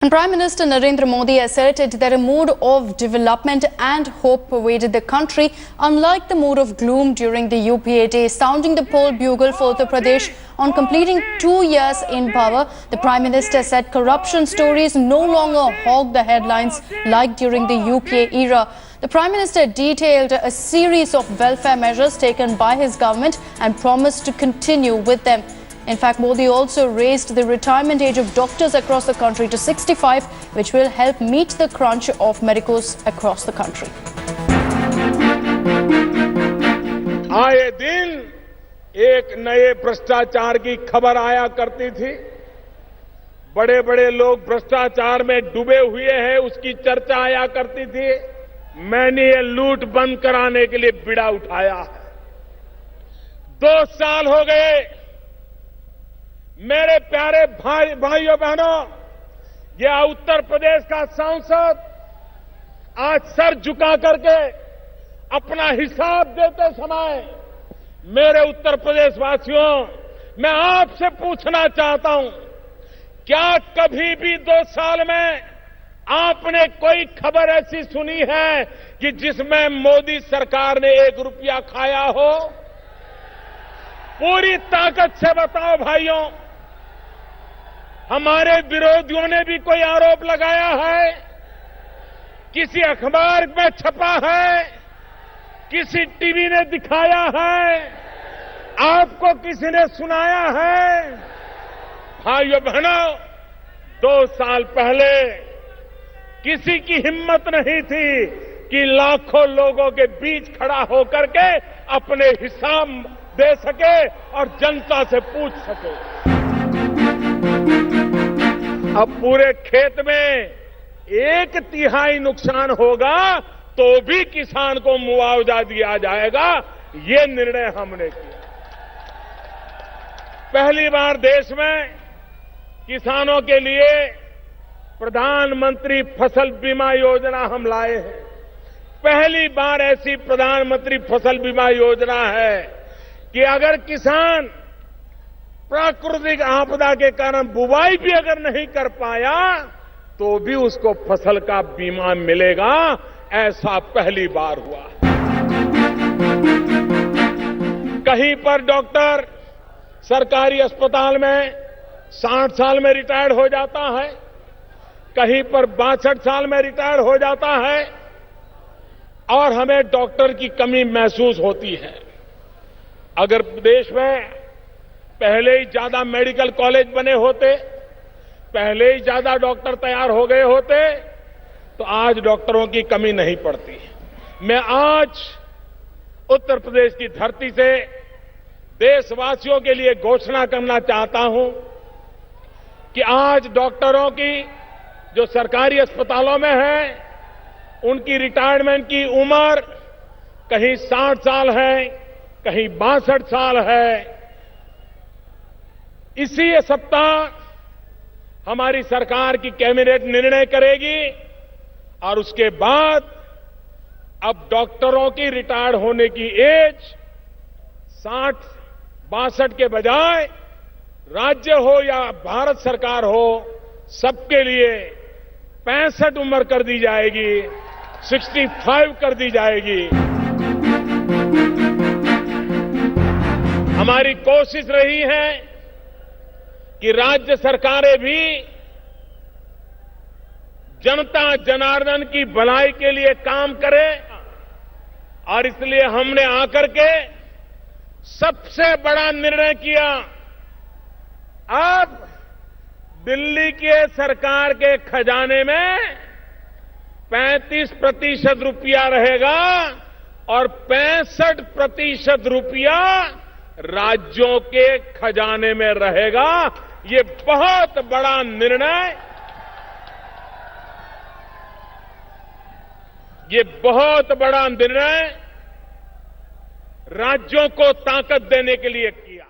And Prime Minister Narendra Modi asserted that a mood of development and hope pervaded the country, unlike the mood of gloom during the UPA days. Sounding the poll bugle for Uttar Pradesh on completing 2 years in power, the Prime Minister said corruption stories no longer hog the headlines like during the UPA era. The Prime Minister detailed a series of welfare measures taken by his government and promised to continue with them. In fact, Modi also raised the retirement age of doctors across the country to 65, which will help meet the crunch of medicos across the country. आए दिन एक नए भ्रष्टाचार की खबर आया करती थी। बड़े बड़े लोग भ्रष्टाचार में डूबे हुए हैं, उसकी चर्चा आया करती थी। मैंने ये लूट बंद कराने के लिए बीड़ा उठाया है। 2 साल हो गए। मेरे प्यारे भाइयों बहनों, यह उत्तर प्रदेश का सांसद आज सर झुका करके अपना हिसाब देते समय मेरे उत्तर प्रदेश वासियों, मैं आपसे पूछना चाहता हूं, क्या कभी भी 2 साल में आपने कोई खबर ऐसी सुनी है कि जिसमें मोदी सरकार ने 1 रुपया खाया हो? पूरी ताकत से बताओ भाइयों। हमारे विरोधियों ने भी कोई आरोप लगाया है? किसी अखबार में छपा है? किसी टीवी ने दिखाया है? आपको किसी ने सुनाया है? भाइयों बहनों, 2 साल पहले किसी की हिम्मत नहीं थी कि लाखों लोगों के बीच खड़ा होकर के अपने हिसाब दे सके और जनता से पूछ सके। अब पूरे खेत में 1/3 नुकसान होगा तो भी किसान को मुआवजा दिया जाएगा, ये निर्णय हमने किया। पहली बार देश में किसानों के लिए प्रधानमंत्री फसल बीमा योजना हम लाए हैं। पहली बार ऐसी प्रधानमंत्री फसल बीमा योजना है कि अगर किसान प्राकृतिक आपदा के कारण बुवाई भी अगर नहीं कर पाया तो भी उसको फसल का बीमा मिलेगा। ऐसा पहली बार हुआ। कहीं पर डॉक्टर सरकारी अस्पताल में 60 साल में रिटायर्ड हो जाता है, कहीं पर 62 साल में रिटायर्ड हो जाता है और हमें डॉक्टर की कमी महसूस होती है। अगर देश में पहले ही ज्यादा मेडिकल कॉलेज बने होते, पहले ही ज्यादा डॉक्टर तैयार हो गए होते तो आज डॉक्टरों की कमी नहीं पड़ती। मैं आज उत्तर प्रदेश की धरती से देशवासियों के लिए घोषणा करना चाहता हूं कि आज डॉक्टरों की जो सरकारी अस्पतालों में है, उनकी रिटायरमेंट की उम्र कहीं 60 साल है, कहीं 62 साल है। इसी सप्ताह हमारी सरकार की कैबिनेट निर्णय करेगी और उसके बाद अब डॉक्टरों की रिटायर होने की एज 60-62 के बजाय राज्य हो या भारत सरकार हो, सबके लिए 65 उम्र कर दी जाएगी, 65 कर दी जाएगी। हमारी कोशिश रही है कि राज्य सरकारें भी जनता जनार्दन की भलाई के लिए काम करें और इसलिए हमने आकर के सबसे बड़ा निर्णय किया। अब दिल्ली के सरकार के खजाने में 35% रुपया रहेगा और 65% रुपया राज्यों के खजाने में रहेगा। ये बहुत बड़ा निर्णय, ये बहुत बड़ा निर्णय राज्यों को ताकत देने के लिए किया।